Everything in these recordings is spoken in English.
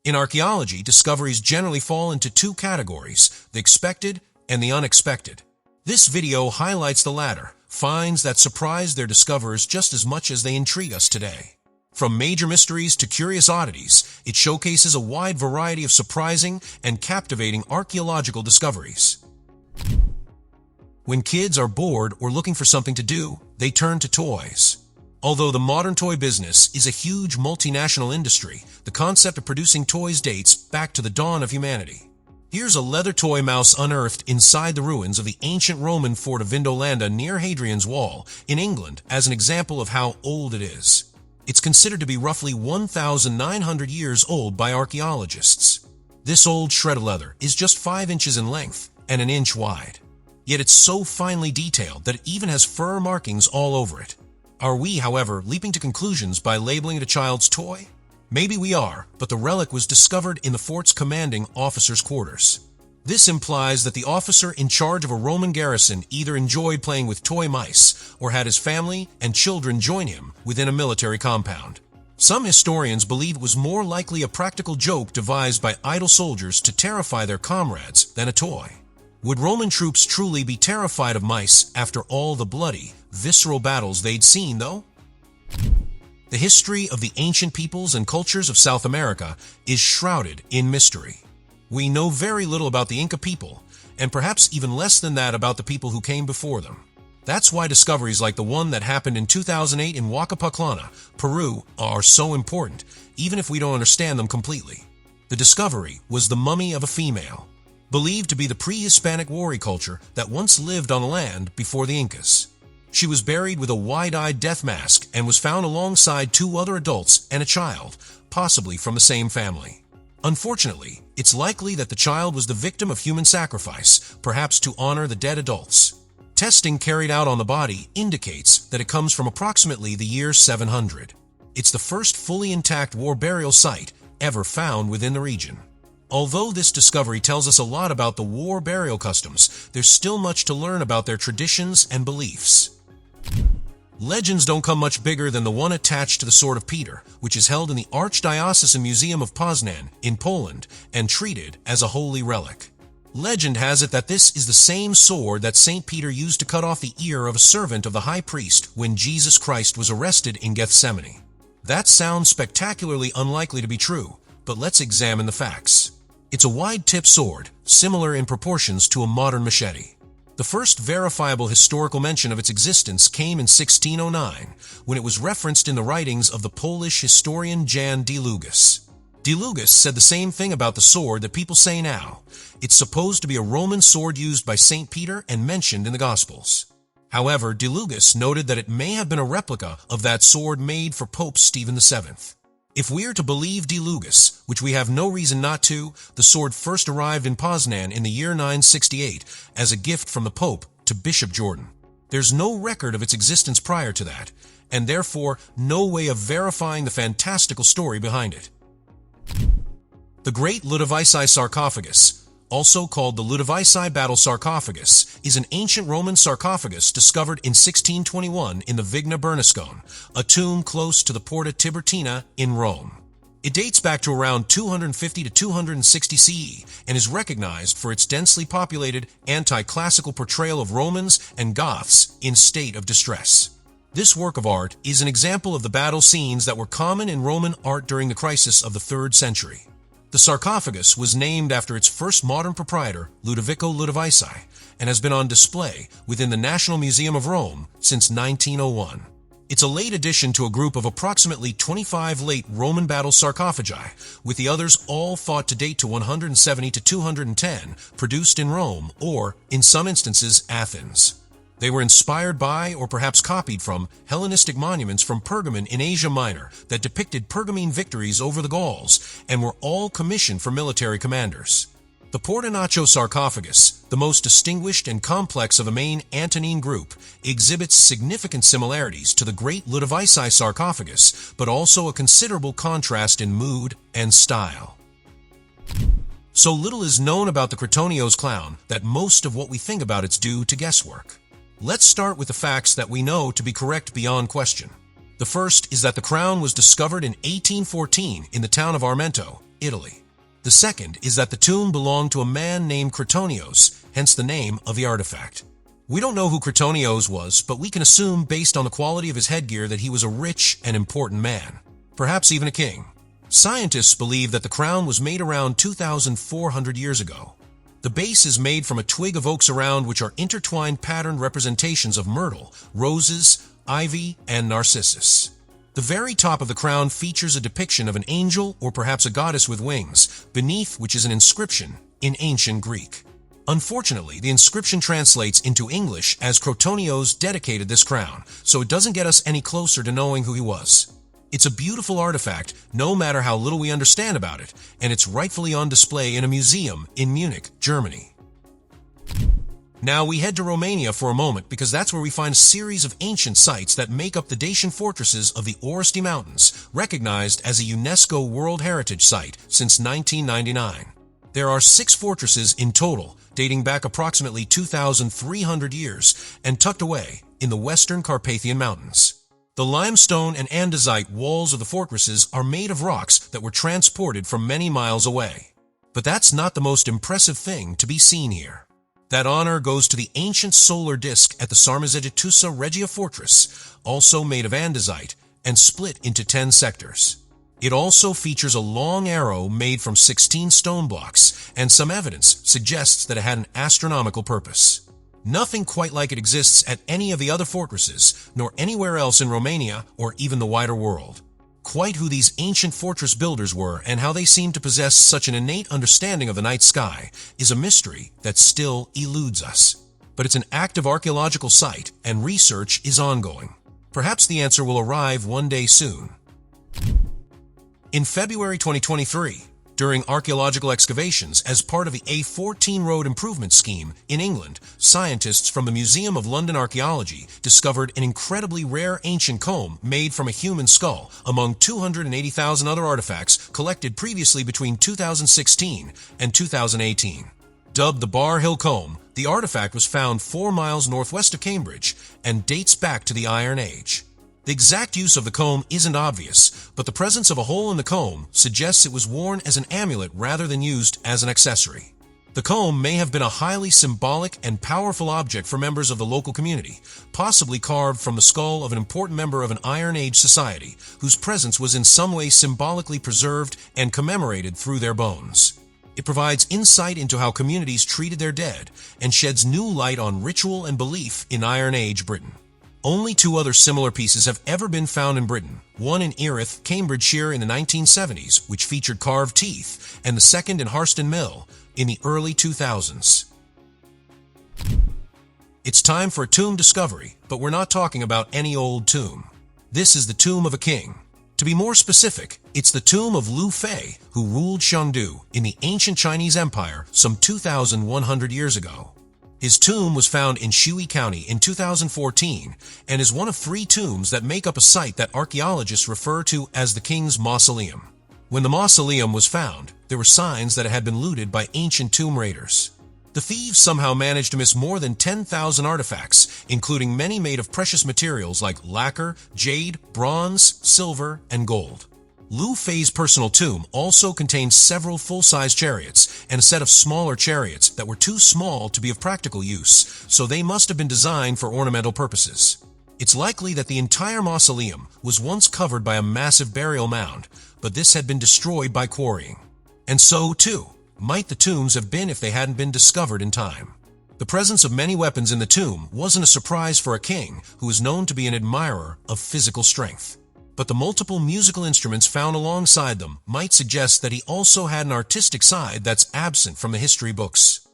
In archaeology, discoveries generally fall into two categories, the expected and the unexpected. This video highlights the latter, finds that surprise their discoverers just as much as they intrigue us today. From major mysteries to curious oddities, it showcases a wide variety of surprising and captivating archaeological discoveries. When kids are bored or looking for something to do, they turn to toys. Although the modern toy business is a huge multinational industry, the concept of producing toys dates back to the dawn of humanity. Here's a leather toy mouse unearthed inside the ruins of the ancient Roman fort of Vindolanda near Hadrian's Wall in England as an example of how old it is. It's considered to be roughly 1,900 years old by archaeologists. This old shred of leather is just 5 inches in length and an inch wide. Yet it's so finely detailed that it even has fur markings all over it. Are we, however, leaping to conclusions by labeling it a child's toy? Maybe we are, but the relic was discovered in the fort's commanding officer's quarters. This implies that the officer in charge of a Roman garrison either enjoyed playing with toy mice or had his family and children join him within a military compound. Some historians believe it was more likely a practical joke devised by idle soldiers to terrify their comrades than a toy. Would Roman troops truly be terrified of mice after all the bloody, visceral battles they'd seen, though? The history of the ancient peoples and cultures of South America is shrouded in mystery. We know very little about the Inca people, and perhaps even less than that about the people who came before them. That's why discoveries like the one that happened in 2008 in Huacapaclana, Peru, are so important, even if we don't understand them completely. The discovery was the mummy of a female, believed to be the pre-Hispanic warrior culture that once lived on the land before the Incas. She was buried with a wide-eyed death mask and was found alongside 2 other adults and a child, possibly from the same family. Unfortunately, it's likely that the child was the victim of human sacrifice, perhaps to honor the dead adults. Testing carried out on the body indicates that it comes from approximately the year 700. It's the first fully intact war burial site ever found within the region. Although this discovery tells us a lot about the war burial customs, there's still much to learn about their traditions and beliefs. Legends don't come much bigger than the one attached to the Sword of Peter, which is held in the Archdiocesan Museum of Poznan in Poland and treated as a holy relic. Legend has it that this is the same sword that St. Peter used to cut off the ear of a servant of the high priest when Jesus Christ was arrested in Gethsemane. That sounds spectacularly unlikely to be true, but let's examine the facts. It's a wide-tipped sword, similar in proportions to a modern machete. The first verifiable historical mention of its existence came in 1609, when it was referenced in the writings of the Polish historian Jan Długas. Długas said the same thing about the sword that people say now. It's supposed to be a Roman sword used by St. Peter and mentioned in the Gospels. However, Długas noted that it may have been a replica of that sword made for Pope Stephen VII. If we are to believe Długas, which we have no reason not to, the sword first arrived in Poznan in the year 968 as a gift from the Pope to Bishop Jordan. There's no record of its existence prior to that, and therefore no way of verifying the fantastical story behind it. The Great Ludovisi Sarcophagus, also called the Ludovisi Battle Sarcophagus, is an ancient Roman sarcophagus discovered in 1621 in the Vigna Bernascone, a tomb close to the Porta Tiburtina in Rome. It dates back to around 250 to 260 CE and is recognized for its densely populated, anti-classical portrayal of Romans and Goths in state of distress. This work of art is an example of the battle scenes that were common in Roman art during the crisis of the 3rd century. The sarcophagus was named after its first modern proprietor, Ludovico Ludovisi, and has been on display within the National Museum of Rome since 1901. It's a late addition to a group of approximately 25 late Roman battle sarcophagi, with the others all thought to date to 170 to 210, produced in Rome or, in some instances, Athens. They were inspired by, or perhaps copied from, Hellenistic monuments from Pergamon in Asia Minor that depicted Pergamene victories over the Gauls and were all commissioned for military commanders. The Portinaccio sarcophagus, the most distinguished and complex of the main Antonine group, exhibits significant similarities to the Great Ludovisi sarcophagus, but also a considerable contrast in mood and style. So little is known about the Cretonio's clown that most of what we think about it's due to guesswork. Let's start with the facts that we know to be correct beyond question. The first is that the crown was discovered in 1814 in the town of Armento, Italy. The second is that the tomb belonged to a man named Cretonios, hence the name of the artifact. We don't know who Cretonios was, but we can assume based on the quality of his headgear that he was a rich and important man, perhaps even a king. Scientists believe that the crown was made around 2,400 years ago. The base is made from a twig of oaks around which are intertwined patterned representations of myrtle, roses, ivy, and narcissus. The very top of the crown features a depiction of an angel or perhaps a goddess with wings, beneath which is an inscription in ancient Greek. Unfortunately, the inscription translates into English as Cretonios dedicated this crown, so it doesn't get us any closer to knowing who he was. It's a beautiful artifact, no matter how little we understand about it, and it's rightfully on display in a museum in Munich, Germany. Now we head to Romania for a moment because that's where we find a series of ancient sites that make up the Dacian fortresses of the Oresti Mountains, recognized as a UNESCO World Heritage Site since 1999. There are 6 fortresses in total, dating back approximately 2,300 years and tucked away in the western Carpathian Mountains. The limestone and andesite walls of the fortresses are made of rocks that were transported from many miles away. But that's not the most impressive thing to be seen here. That honor goes to the ancient solar disk at the Sarmizegetusa Regia Fortress, also made of andesite and split into 10 sectors. It also features a long arrow made from 16 stone blocks, and some evidence suggests that it had an astronomical purpose. Nothing quite like it exists at any of the other fortresses, nor anywhere else in Romania or even the wider world. Quite who these ancient fortress builders were and how they seem to possess such an innate understanding of the night sky is a mystery that still eludes us. But it's an active archaeological site and research is ongoing. Perhaps the answer will arrive one day soon. In February 2023, during archaeological excavations as part of the A14 Road Improvement Scheme in England, scientists from the Museum of London Archaeology discovered an incredibly rare ancient comb made from a human skull among 280,000 other artifacts collected previously between 2016 and 2018. Dubbed the Bar Hill Comb, the artifact was found 4 miles northwest of Cambridge and dates back to the Iron Age. The exact use of the comb isn't obvious, but the presence of a hole in the comb suggests it was worn as an amulet rather than used as an accessory. The comb may have been a highly symbolic and powerful object for members of the local community, possibly carved from the skull of an important member of an Iron Age society, whose presence was in some way symbolically preserved and commemorated through their bones. It provides insight into how communities treated their dead and sheds new light on ritual and belief in Iron Age Britain. Only 2 other similar pieces have ever been found in Britain, one in Erith, Cambridgeshire in the 1970s, which featured carved teeth, and the second in Harston Mill in the early 2000s. It's time for a tomb discovery, but we're not talking about any old tomb. This is the tomb of a king. To be more specific, it's the tomb of Liu Fei, who ruled Xiongnu in the ancient Chinese Empire some 2,100 years ago. His tomb was found in Shui County in 2014 and is one of 3 tombs that make up a site that archaeologists refer to as the King's Mausoleum. When the mausoleum was found, there were signs that it had been looted by ancient tomb raiders. The thieves somehow managed to miss more than 10,000 artifacts, including many made of precious materials like lacquer, jade, bronze, silver, and gold. Liu Fei's personal tomb also contained several full-size chariots and a set of smaller chariots that were too small to be of practical use, so they must have been designed for ornamental purposes. It's likely that the entire mausoleum was once covered by a massive burial mound, but this had been destroyed by quarrying. And so, too, might the tombs have been if they hadn't been discovered in time. The presence of many weapons in the tomb wasn't a surprise for a king who was known to be an admirer of physical strength. But the multiple musical instruments found alongside them might suggest that he also had an artistic side that's absent from the history books.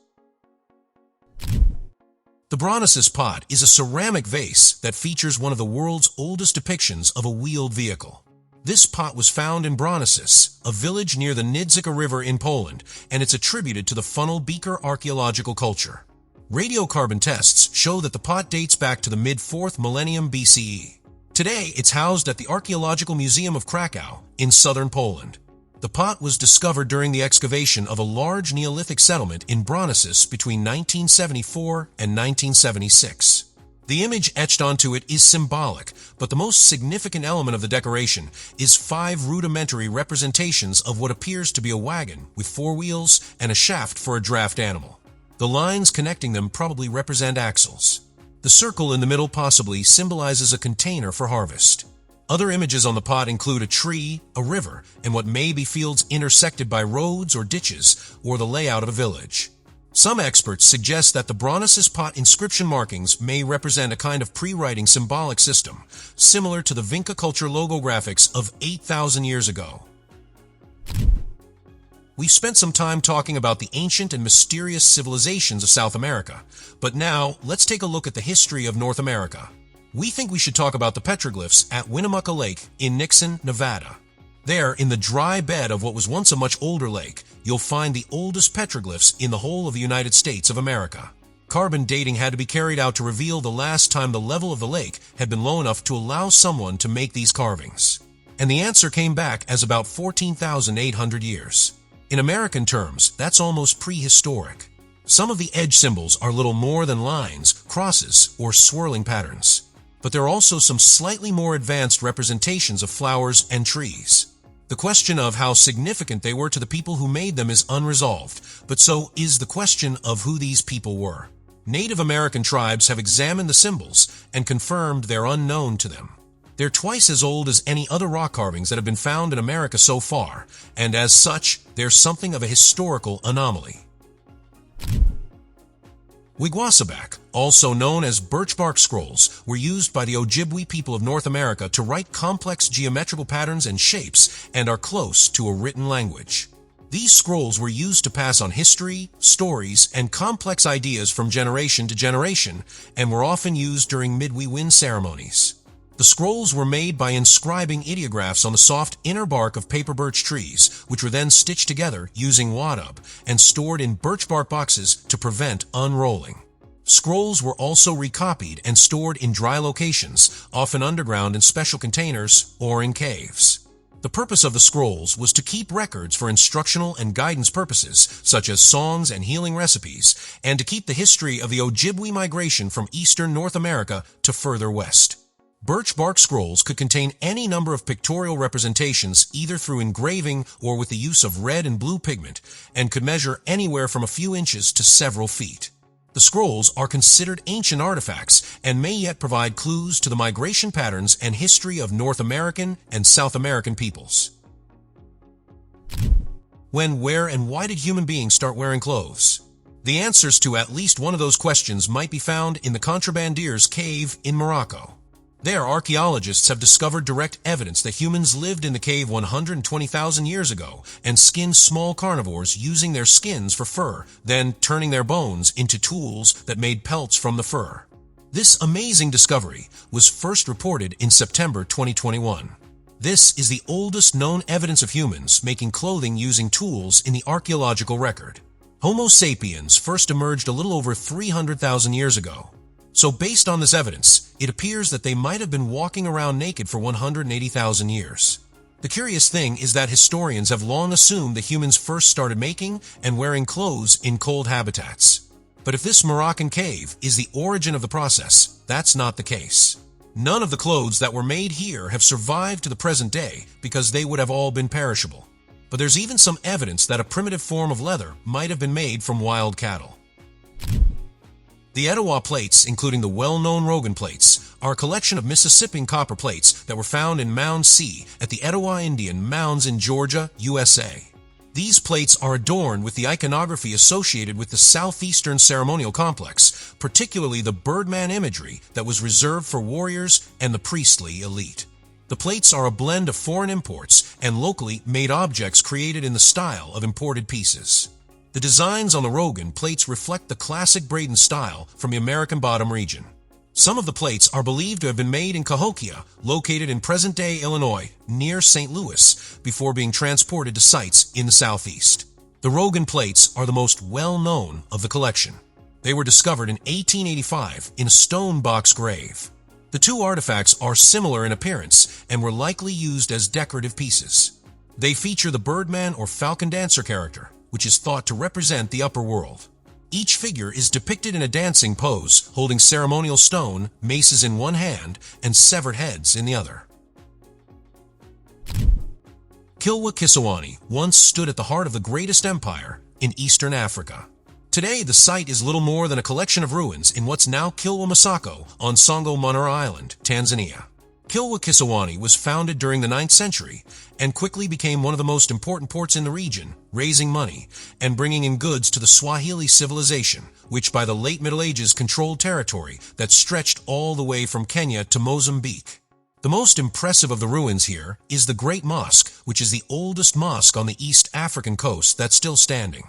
The Bronnesis pot is a ceramic vase that features one of the world's oldest depictions of a wheeled vehicle. This pot was found in Bronnesis, a village near the Nidzica River in Poland, and it's attributed to the funnel beaker archaeological culture. Radiocarbon tests show that the pot dates back to the mid-4th millennium BCE. Today, it's housed at the Archaeological Museum of Krakow in southern Poland. The pot was discovered during the excavation of a large Neolithic settlement in Bronnesis between 1974 and 1976. The image etched onto it is symbolic, but the most significant element of the decoration is 5 rudimentary representations of what appears to be a wagon with 4 wheels and a shaft for a draft animal. The lines connecting them probably represent axles. The circle in the middle possibly symbolizes a container for harvest. Other images on the pot include a tree, a river, and what may be fields intersected by roads or ditches, or the layout of a village. Some experts suggest that the Bronne's pot inscription markings may represent a kind of pre-writing symbolic system, similar to the Vinca culture logographics of 8,000 years ago. We've spent some time talking about the ancient and mysterious civilizations of South America, but now let's take a look at the history of North America. We think we should talk about the petroglyphs at Winnemucca Lake in Nixon, Nevada. There, in the dry bed of what was once a much older lake, you'll find the oldest petroglyphs in the whole of the United States of America. Carbon dating had to be carried out to reveal the last time the level of the lake had been low enough to allow someone to make these carvings. And the answer came back as about 14,800 years. In American terms, that's almost prehistoric. Some of the edge symbols are little more than lines, crosses, or swirling patterns. But there are also some slightly more advanced representations of flowers and trees. The question of how significant they were to the people who made them is unresolved, but so is the question of who these people were. Native American tribes have examined the symbols and confirmed they're unknown to them. They're twice as old as any other rock carvings that have been found in America so far, and as such, they're something of a historical anomaly. Wigwassaback, also known as birchbark scrolls, were used by the Ojibwe people of North America to write complex geometrical patterns and shapes and are close to a written language. These scrolls were used to pass on history, stories, and complex ideas from generation to generation, and were often used during midway-wind ceremonies. The scrolls were made by inscribing ideographs on the soft inner bark of paper birch trees, which were then stitched together using wadub and stored in birch bark boxes to prevent unrolling. Scrolls were also recopied and stored in dry locations, often underground in special containers or in caves. The purpose of the scrolls was to keep records for instructional and guidance purposes, such as songs and healing recipes, and to keep the history of the Ojibwe migration from eastern North America to further west. Birch bark scrolls could contain any number of pictorial representations either through engraving or with the use of red and blue pigment, and could measure anywhere from a few inches to several feet. The scrolls are considered ancient artifacts and may yet provide clues to the migration patterns and history of North American and South American peoples. When, where, and why did human beings start wearing clothes? The answers to at least one of those questions might be found in the Contrabandier's Cave in Morocco. There, archaeologists have discovered direct evidence that humans lived in the cave 120,000 years ago and skinned small carnivores using their skins for fur, then turning their bones into tools that made pelts from the fur. This amazing discovery was first reported in September 2021. This is the oldest known evidence of humans making clothing using tools in the archaeological record. Homo sapiens first emerged a little over 300,000 years ago. So based on this evidence, it appears that they might have been walking around naked for 180,000 years. The curious thing is that historians have long assumed that humans first started making and wearing clothes in cold habitats. But if this Moroccan cave is the origin of the process, that's not the case. None of the clothes that were made here have survived to the present day because they would have all been perishable. But there's even some evidence that a primitive form of leather might have been made from wild cattle. The Etowah plates, including the well-known Rogan plates, are a collection of Mississippian copper plates that were found in Mound C at the Etowah Indian Mounds in Georgia, USA. These plates are adorned with the iconography associated with the southeastern ceremonial complex, particularly the birdman imagery that was reserved for warriors and the priestly elite. The plates are a blend of foreign imports and locally made objects created in the style of imported pieces. The designs on the Rogan plates reflect the classic Braden style from the American Bottom region. Some of the plates are believed to have been made in Cahokia, located in present-day Illinois, near St. Louis, before being transported to sites in the southeast. The Rogan plates are the most well-known of the collection. They were discovered in 1885 in a stone box grave. The two artifacts are similar in appearance and were likely used as decorative pieces. They feature the birdman or falcon dancer character, which is thought to represent the upper world. Each figure is depicted in a dancing pose, holding ceremonial stone, maces in one hand, and severed heads in the other. Kilwa Kisawani once stood at the heart of the greatest empire in Eastern Africa. Today, the site is little more than a collection of ruins in what's now Kilwa Masako on Songo Manara Island, Tanzania. Kilwa Kisawani was founded during the 9th century and quickly became one of the most important ports in the region, raising money and bringing in goods to the Swahili civilization, which by the late Middle Ages controlled territory that stretched all the way from Kenya to Mozambique. The most impressive of the ruins here is the Great Mosque, which is the oldest mosque on the East African coast that's still standing.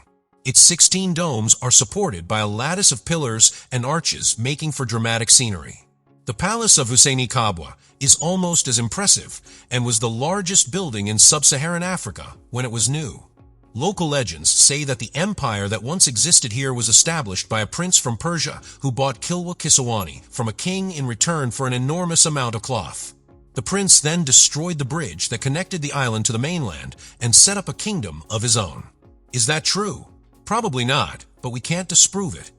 Its 16 domes are supported by a lattice of pillars and arches, making for dramatic scenery. The Palace of Husseini Kabwa is almost as impressive and was the largest building in sub-Saharan Africa when it was new. Local legends say that the empire that once existed here was established by a prince from Persia who bought Kilwa Kisawani from a king in return for an enormous amount of cloth. The prince then destroyed the bridge that connected the island to the mainland and set up a kingdom of his own. Is that true? Probably not, but we can't disprove it.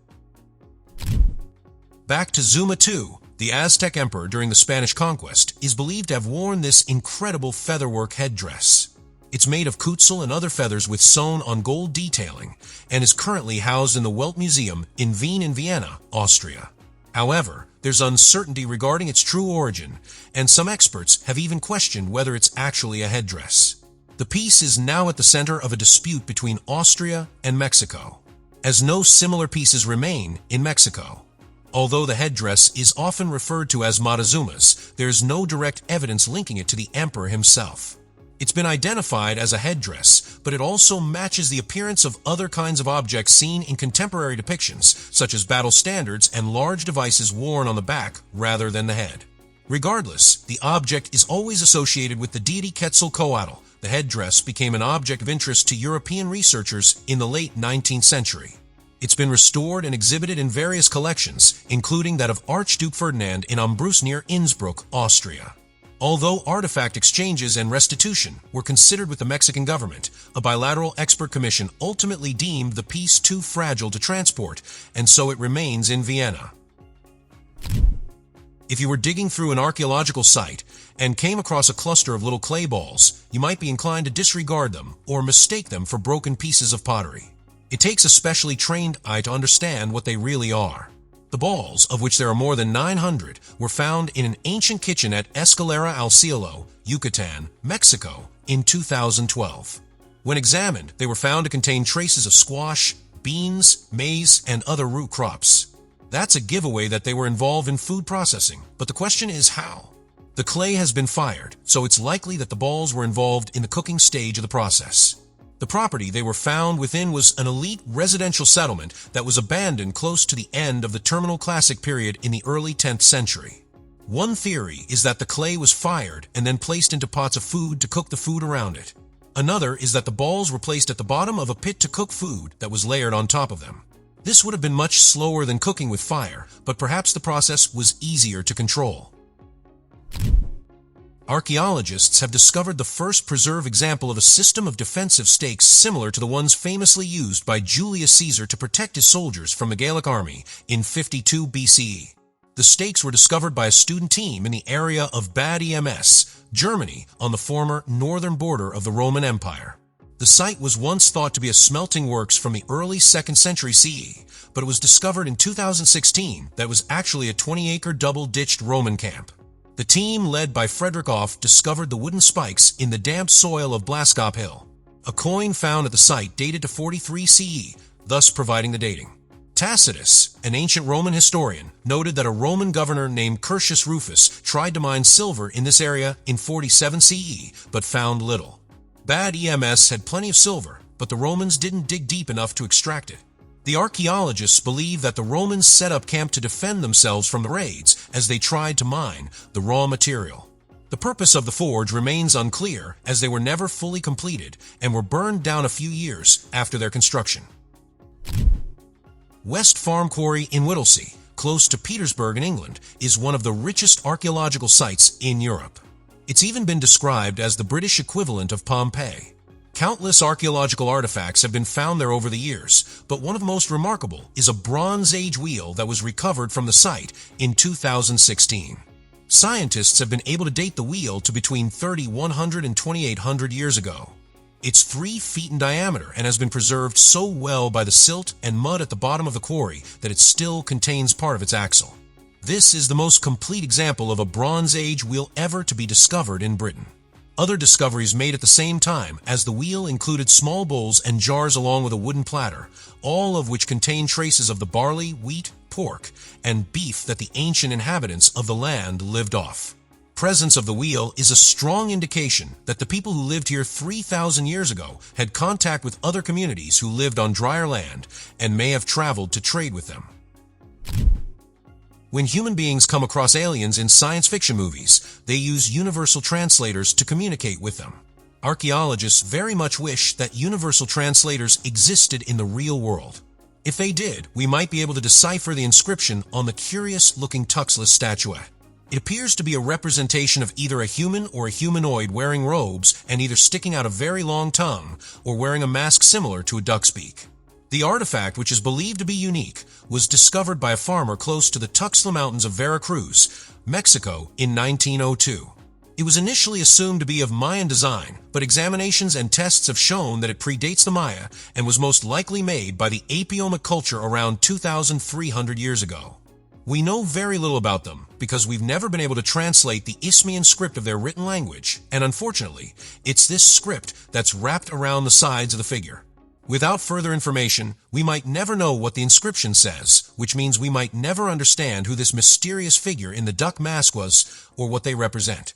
Back to Zuma II, the Aztec emperor during the Spanish conquest is believed to have worn this incredible featherwork headdress. It's made of kutzil and other feathers with sewn-on gold detailing and is currently housed in the Welt Museum in Wien in Vienna, Austria. However, there's uncertainty regarding its true origin, and some experts have even questioned whether it's actually a headdress. The piece is now at the center of a dispute between Austria and Mexico, as no similar pieces remain in Mexico. Although the headdress is often referred to as Montezuma's, there is no direct evidence linking it to the emperor himself. It's been identified as a headdress, but it also matches the appearance of other kinds of objects seen in contemporary depictions, such as battle standards and large devices worn on the back rather than the head. Regardless, the object is always associated with the deity Quetzalcoatl. The headdress became an object of interest to European researchers in the late 19th century. It's been restored and exhibited in various collections, including that of Archduke Ferdinand in Ambrus near Innsbruck, Austria. Although artifact exchanges and restitution were considered with the Mexican government, a bilateral expert commission ultimately deemed the piece too fragile to transport, and so it remains in Vienna. If you were digging through an archaeological site and came across a cluster of little clay balls, you might be inclined to disregard them or mistake them for broken pieces of pottery. It takes a specially trained eye to understand what they really are. The balls, of which there are more than 900, were found in an ancient kitchen at Escalera al Cielo, Yucatan, Mexico, in 2012. When examined, they were found to contain traces of squash, beans, maize, and other root crops. That's a giveaway that they were involved in food processing, but the question is how? The clay has been fired, so it's likely that the balls were involved in the cooking stage of the process. The property they were found within was an elite residential settlement that was abandoned close to the end of the Terminal Classic period in the early 10th century. One theory is that the clay was fired and then placed into pots of food to cook the food around it. Another is that the balls were placed at the bottom of a pit to cook food that was layered on top of them. This would have been much slower than cooking with fire, but perhaps the process was easier to control. Archaeologists have discovered the first preserved example of a system of defensive stakes similar to the ones famously used by Julius Caesar to protect his soldiers from the Gallic army in 52 BCE. The stakes were discovered by a student team in the area of Bad Ems, Germany, on the former northern border of the Roman Empire. The site was once thought to be a smelting works from the early 2nd century CE, but it was discovered in 2016 that it was actually a 20-acre double-ditched Roman camp. The team, led by Frederick Off, discovered the wooden spikes in the damp soil of Blaskop Hill. A coin found at the site dated to 43 CE, thus providing the dating. Tacitus, an ancient Roman historian, noted that a Roman governor named Curtius Rufus tried to mine silver in this area in 47 CE, but found little. Bad Ems had plenty of silver, but the Romans didn't dig deep enough to extract it. The archaeologists believe that the Romans set up camp to defend themselves from the raids as they tried to mine the raw material. The purpose of the forge remains unclear, as they were never fully completed and were burned down a few years after their construction. West Farm Quarry in Whittlesea, close to Petersburg in England, is one of the richest archaeological sites in Europe. It's even been described as the British equivalent of Pompeii. Countless archaeological artifacts have been found there over the years, but one of the most remarkable is a Bronze Age wheel that was recovered from the site in 2016. Scientists have been able to date the wheel to between 3,100 and 2,800 years ago. It's 3 feet in diameter and has been preserved so well by the silt and mud at the bottom of the quarry that it still contains part of its axle. This is the most complete example of a Bronze Age wheel ever to be discovered in Britain. Other discoveries made at the same time as the wheel included small bowls and jars along with a wooden platter, all of which contain traces of the barley, wheat, pork, and beef that the ancient inhabitants of the land lived off. Presence of the wheel is a strong indication that the people who lived here 3,000 years ago had contact with other communities who lived on drier land and may have traveled to trade with them. When human beings come across aliens in science fiction movies, they use universal translators to communicate with them. Archaeologists very much wish that universal translators existed in the real world. If they did, we might be able to decipher the inscription on the curious-looking tuxless statuette. It appears to be a representation of either a human or a humanoid wearing robes and either sticking out a very long tongue or wearing a mask similar to a duck's beak. The artifact, which is believed to be unique, was discovered by a farmer close to the Tuxtla Mountains of Veracruz, Mexico, in 1902. It was initially assumed to be of Mayan design, but examinations and tests have shown that it predates the Maya and was most likely made by the Apiomic culture around 2,300 years ago. We know very little about them because we've never been able to translate the Isthmian script of their written language, and unfortunately, it's this script that's wrapped around the sides of the figure. Without further information, we might never know what the inscription says, which means we might never understand who this mysterious figure in the duck mask was or what they represent.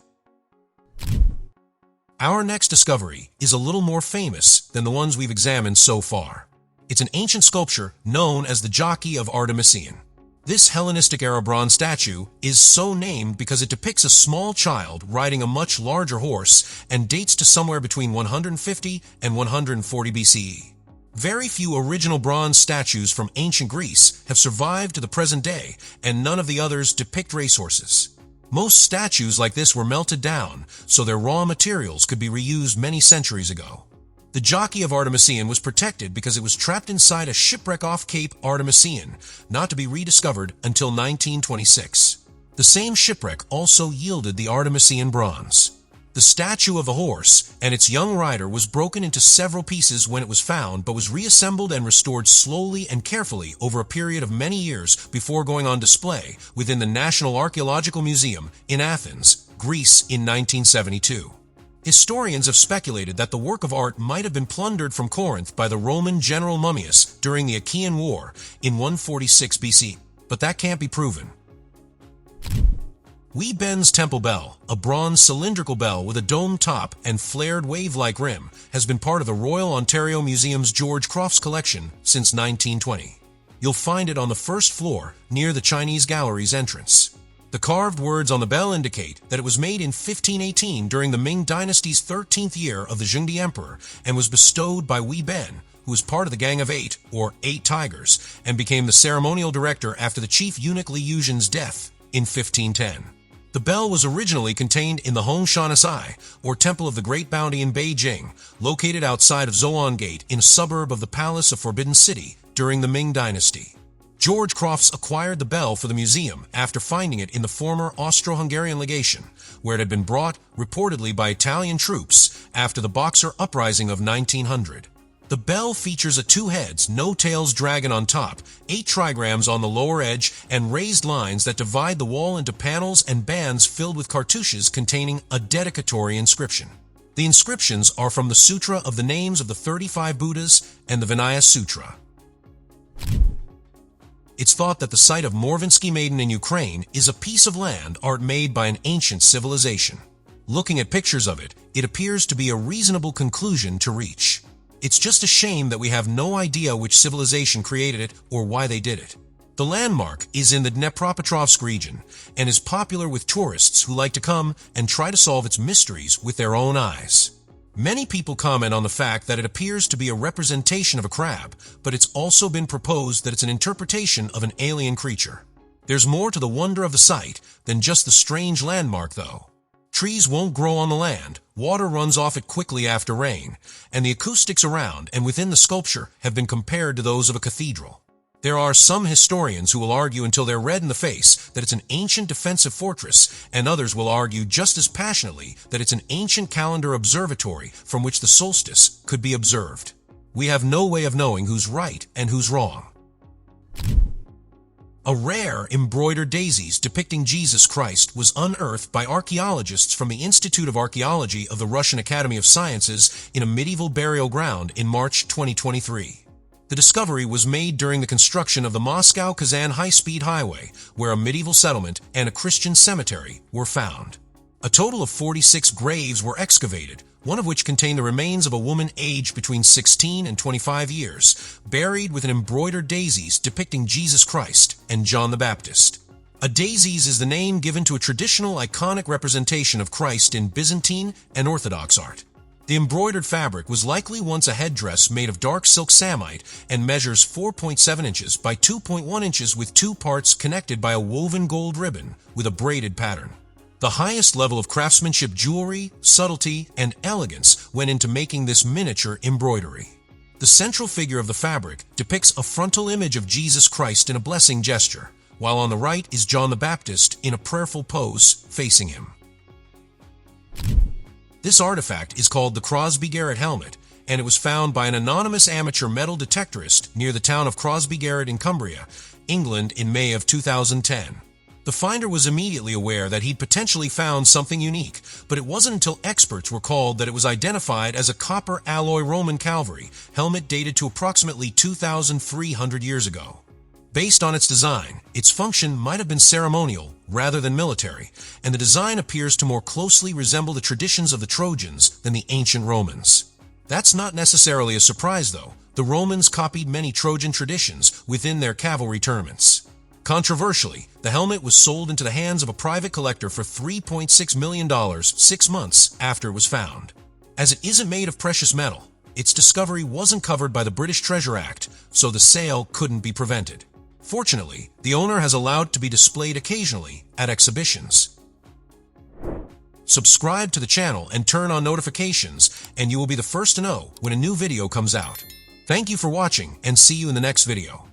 Our next discovery is a little more famous than the ones we've examined so far. It's an ancient sculpture known as the Jockey of Artemision. This Hellenistic-era bronze statue is so named because it depicts a small child riding a much larger horse and dates to somewhere between 150 and 140 BCE. Very few original bronze statues from ancient Greece have survived to the present day, and none of the others depict racehorses. Most statues like this were melted down, so their raw materials could be reused many centuries ago. The Jockey of Artemision was protected because it was trapped inside a shipwreck off Cape Artemision, not to be rediscovered until 1926. The same shipwreck also yielded the Artemision bronze. The statue of the horse and its young rider was broken into several pieces when it was found, but was reassembled and restored slowly and carefully over a period of many years before going on display within the National Archaeological Museum in Athens, Greece in 1972. Historians have speculated that the work of art might have been plundered from Corinth by the Roman general Mummius during the Achaean War in 146 BC, but that can't be proven. Wee Ben's Temple Bell, a bronze cylindrical bell with a domed top and flared wave-like rim, has been part of the Royal Ontario Museum's George Crofts collection since 1920. You'll find it on the first floor near the Chinese Gallery's entrance. The carved words on the bell indicate that it was made in 1518 during the Ming Dynasty's 13th year of the Zhengde Emperor and was bestowed by Wee Ben, who was part of the Gang of Eight, or Eight Tigers, and became the ceremonial director after the chief eunuch Li Yuzhen's death in 1510. The bell was originally contained in the Hongshanasai, or Temple of the Great Bounty in Beijing, located outside of Zoan Gate in a suburb of the Palace of Forbidden City during the Ming Dynasty. George Crofts acquired the bell for the museum after finding it in the former Austro-Hungarian legation, where it had been brought reportedly by Italian troops after the Boxer Uprising of 1900. The bell features a two-heads, no-tails dragon on top, 8 trigrams on the lower edge, and raised lines that divide the wall into panels and bands filled with cartouches containing a dedicatory inscription. The inscriptions are from the Sutra of the Names of the 35 Buddhas and the Vinaya Sutra. It's thought that the site of Morvinsky Maiden in Ukraine is a piece of land art made by an ancient civilization. Looking at pictures of it, it appears to be a reasonable conclusion to reach. It's just a shame that we have no idea which civilization created it or why they did it. The landmark is in the Dnepropetrovsk region and is popular with tourists who like to come and try to solve its mysteries with their own eyes. Many people comment on the fact that it appears to be a representation of a crab, but it's also been proposed that it's an interpretation of an alien creature. There's more to the wonder of the site than just the strange landmark, though. Trees won't grow on the land, water runs off it quickly after rain, and the acoustics around and within the sculpture have been compared to those of a cathedral. There are some historians who will argue until they're red in the face that it's an ancient defensive fortress, and others will argue just as passionately that it's an ancient calendar observatory from which the solstice could be observed. We have no way of knowing who's right and who's wrong. A rare embroidered daisies depicting Jesus Christ was unearthed by archaeologists from the Institute of Archaeology of the Russian Academy of Sciences in a medieval burial ground in March 2023. The discovery was made during the construction of the Moscow-Kazan high-speed highway, where a medieval settlement and a Christian cemetery were found. A total of 46 graves were excavated, one of which contained the remains of a woman aged between 16 and 25 years, buried with an embroidered daisies depicting Jesus Christ and John the Baptist. A daisies is the name given to a traditional iconic representation of Christ in Byzantine and Orthodox art. The embroidered fabric was likely once a headdress made of dark silk samite and measures 4.7 inches by 2.1 inches with two parts connected by a woven gold ribbon with a braided pattern. The highest level of craftsmanship, jewelry, subtlety, and elegance went into making this miniature embroidery. The central figure of the fabric depicts a frontal image of Jesus Christ in a blessing gesture, while on the right is John the Baptist in a prayerful pose facing him. This artifact is called the Crosby Garrett helmet, and it was found by an anonymous amateur metal detectorist near the town of Crosby Garrett in Cumbria, England in May of 2010. The finder was immediately aware that he'd potentially found something unique, but it wasn't until experts were called that it was identified as a copper alloy Roman cavalry helmet dated to approximately 2,300 years ago. Based on its design, its function might have been ceremonial rather than military, and the design appears to more closely resemble the traditions of the Trojans than the ancient Romans. That's not necessarily a surprise, though. The Romans copied many Trojan traditions within their cavalry tournaments. Controversially, the helmet was sold into the hands of a private collector for $3.6 million 6 months after it was found. As it isn't made of precious metal, its discovery wasn't covered by the British Treasure Act, so the sale couldn't be prevented. Fortunately, the owner has allowed it to be displayed occasionally at exhibitions. Subscribe to the channel and turn on notifications, and you will be the first to know when a new video comes out. Thank you for watching, and see you in the next video.